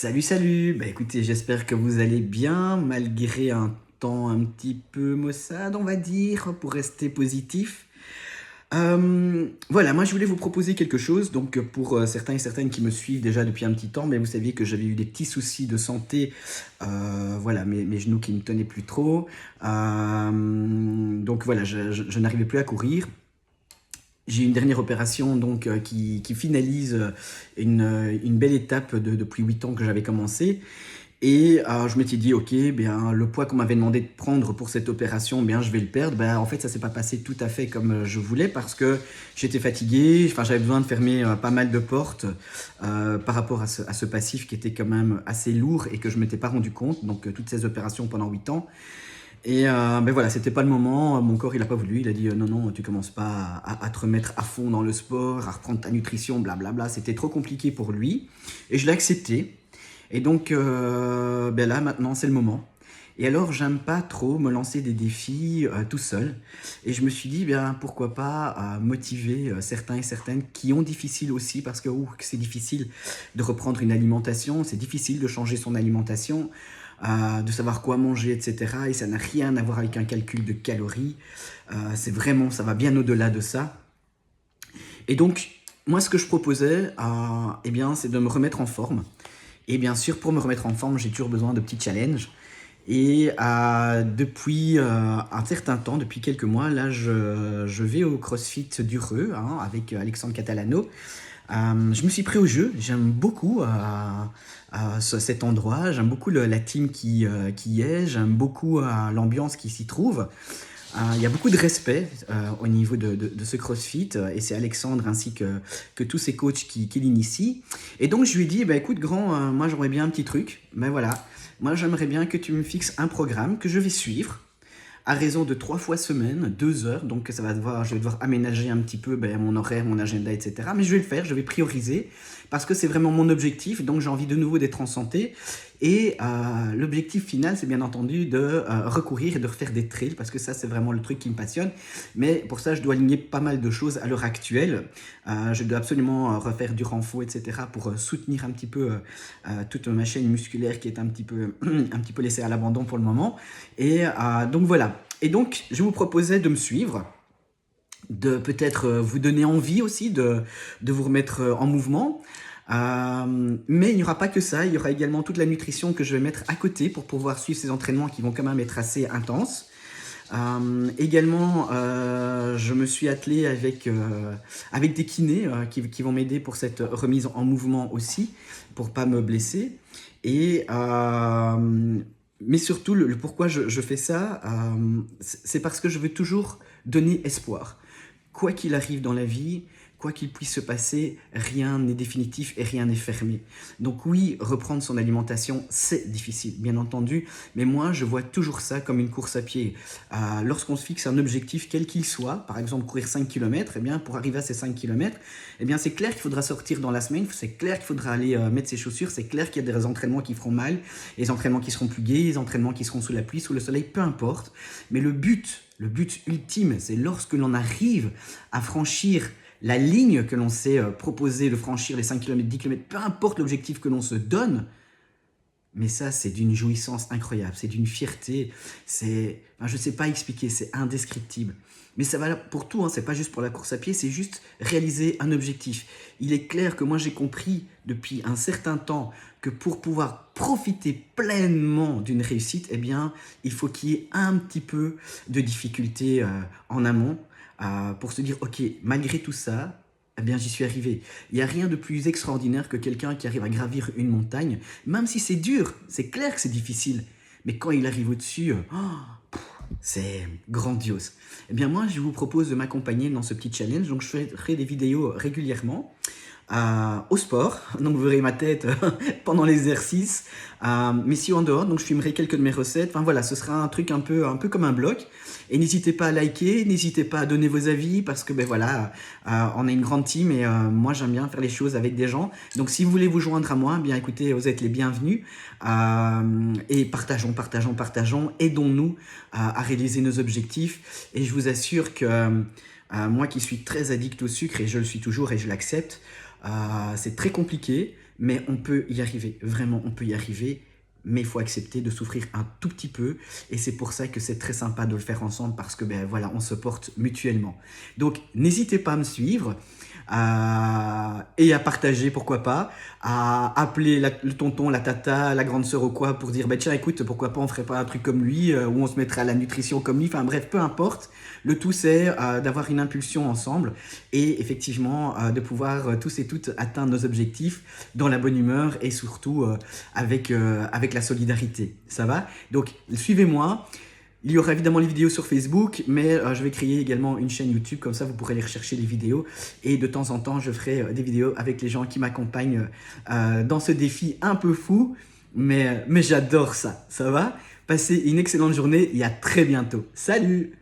Salut, salut! Bah écoutez, j'espère que vous allez bien, malgré un temps un petit peu maussade, on va dire, pour rester positif. Voilà, moi je voulais vous proposer quelque chose, donc pour certains et certaines qui me suivent déjà depuis un petit temps, mais vous saviez que j'avais eu des petits soucis de santé, voilà, mes genoux qui ne tenaient plus trop, donc voilà, je n'arrivais plus à courir. J'ai une dernière opération donc qui finalise une belle étape depuis 8 ans que j'avais commencé. Et je m'étais dit, ok, bien, le poids qu'on m'avait demandé de prendre pour cette opération, bien, je vais le perdre. Ben, en fait, ça s'est pas passé tout à fait comme je voulais parce que j'étais fatigué. Enfin, j'avais besoin de fermer pas mal de portes par rapport à ce passif qui était quand même assez lourd et que je m'étais pas rendu compte. Donc, toutes ces opérations pendant 8 ans. Et ben voilà, c'était pas le moment. Mon corps, il a pas voulu. Il a dit non, non, tu commences pas à te remettre à fond dans le sport, à reprendre ta nutrition, blablabla. C'était trop compliqué pour lui. Et je l'ai accepté. Et donc, ben là, maintenant, c'est le moment. Et alors, j'aime pas trop me lancer des défis tout seul. Et je me suis dit, bien, pourquoi pas motiver certains et certaines qui ont difficile aussi, parce que c'est difficile de reprendre une alimentation, c'est difficile de changer son alimentation, de savoir quoi manger, etc. Et ça n'a rien à voir avec un calcul de calories. C'est vraiment, ça va bien au-delà de ça. Et donc, moi, ce que je proposais, eh bien, c'est de me remettre en forme. Et bien sûr, pour me remettre en forme, j'ai toujours besoin de petits challenges. Et depuis un certain temps, depuis quelques mois, là, je vais au CrossFit du Reux avec Alexandre Catalano. Je me suis pris au jeu, j'aime beaucoup cet endroit, j'aime beaucoup la team qui y est, j'aime beaucoup l'ambiance qui s'y trouve. Il y a beaucoup de respect au niveau de ce CrossFit et c'est Alexandre ainsi que tous ses coachs qui l'initient. Et donc je lui ai dit, bah, écoute grand, moi j'aimerais bien un petit truc. Ben voilà, moi j'aimerais bien que tu me fixes un programme que je vais suivre à raison de 3 fois semaine, 2 heures. Donc je vais devoir aménager un petit peu mon horaire, mon agenda, etc. Mais je vais le faire, je vais prioriser parce que c'est vraiment mon objectif. Donc j'ai envie de nouveau d'être en santé. Et l'objectif final, c'est bien entendu de recourir et de refaire des trails parce que ça, c'est vraiment le truc qui me passionne. Mais pour ça, je dois aligner pas mal de choses à l'heure actuelle. Je dois absolument refaire du renfort, etc. pour soutenir un petit peu toute ma chaîne musculaire qui est un petit peu laissée à l'abandon pour le moment. Et donc voilà. Et donc, je vous proposais de me suivre, de peut-être vous donner envie aussi de vous remettre en mouvement. Mais il n'y aura pas que ça, il y aura également toute la nutrition que je vais mettre à côté pour pouvoir suivre ces entraînements qui vont quand même être assez intenses. Également, je me suis attelé avec des kinés qui vont m'aider pour cette remise en mouvement aussi, pour pas me blesser. Et mais surtout, le pourquoi je fais ça, c'est parce que je veux toujours donner espoir. Quoi qu'il arrive dans la vie, quoi qu'il puisse se passer, rien n'est définitif et rien n'est fermé. Donc oui, reprendre son alimentation, c'est difficile, bien entendu, mais moi, je vois toujours ça comme une course à pied. Lorsqu'on se fixe un objectif, quel qu'il soit, par exemple courir 5 km, eh bien, pour arriver à ces 5 km, eh bien, c'est clair qu'il faudra sortir dans la semaine, c'est clair qu'il faudra aller mettre ses chaussures, c'est clair qu'il y a des entraînements qui feront mal, les entraînements qui seront plus gais, les entraînements qui seront sous la pluie, sous le soleil, peu importe. Mais le but ultime, c'est lorsque l'on arrive à franchir la ligne que l'on s'est proposé de franchir, les 5 km, 10 km, peu importe l'objectif que l'on se donne, mais ça, c'est d'une jouissance incroyable, c'est d'une fierté, je ne sais pas expliquer, c'est indescriptible. Mais ça va pour tout, c'est pas juste pour la course à pied, c'est juste réaliser un objectif. Il est clair que moi j'ai compris depuis un certain temps que pour pouvoir profiter pleinement d'une réussite, eh bien, il faut qu'il y ait un petit peu de difficulté en amont pour se dire, ok, malgré tout ça, eh bien, j'y suis arrivé. Il n'y a rien de plus extraordinaire que quelqu'un qui arrive à gravir une montagne, même si c'est dur, c'est clair que c'est difficile, mais quand il arrive au-dessus, c'est grandiose. Eh bien, moi, je vous propose de m'accompagner dans ce petit challenge. Donc, je ferai des vidéos régulièrement au sport. Donc, vous verrez ma tête pendant l'exercice. Mais si en dehors, donc je filmerai quelques de mes recettes. Enfin, voilà, ce sera un truc un peu comme un blog. Et n'hésitez pas à liker, n'hésitez pas à donner vos avis parce que, ben voilà, on est une grande team et moi, j'aime bien faire les choses avec des gens. Donc, si vous voulez vous joindre à moi, bien écoutez, vous êtes les bienvenus. Et partageons. Aidons-nous à réaliser nos objectifs. Et je vous assure que moi qui suis très addict au sucre, et je le suis toujours et je l'accepte, c'est très compliqué, mais on peut y arriver. Vraiment, on peut y arriver. Mais il faut accepter de souffrir un tout petit peu. Et c'est pour ça que c'est très sympa de le faire ensemble parce que, ben voilà, on se porte mutuellement. Donc, n'hésitez pas à me suivre et à partager, pourquoi pas, à appeler le tonton, la tata, la grande sœur ou quoi pour dire, ben tiens, écoute, pourquoi pas on ferait pas un truc comme lui ou on se mettrait à la nutrition comme lui. Enfin bref, peu importe. Le tout, c'est d'avoir une impulsion ensemble et effectivement de pouvoir tous et toutes atteindre nos objectifs dans la bonne humeur et surtout avec la solidarité. Ça va? Donc, suivez-moi. Il y aura évidemment les vidéos sur Facebook, mais je vais créer également une chaîne YouTube, comme ça vous pourrez aller rechercher les vidéos. Et de temps en temps, je ferai des vidéos avec les gens qui m'accompagnent dans ce défi un peu fou, mais j'adore ça. Ça va? Passez une excellente journée et à très bientôt. Salut!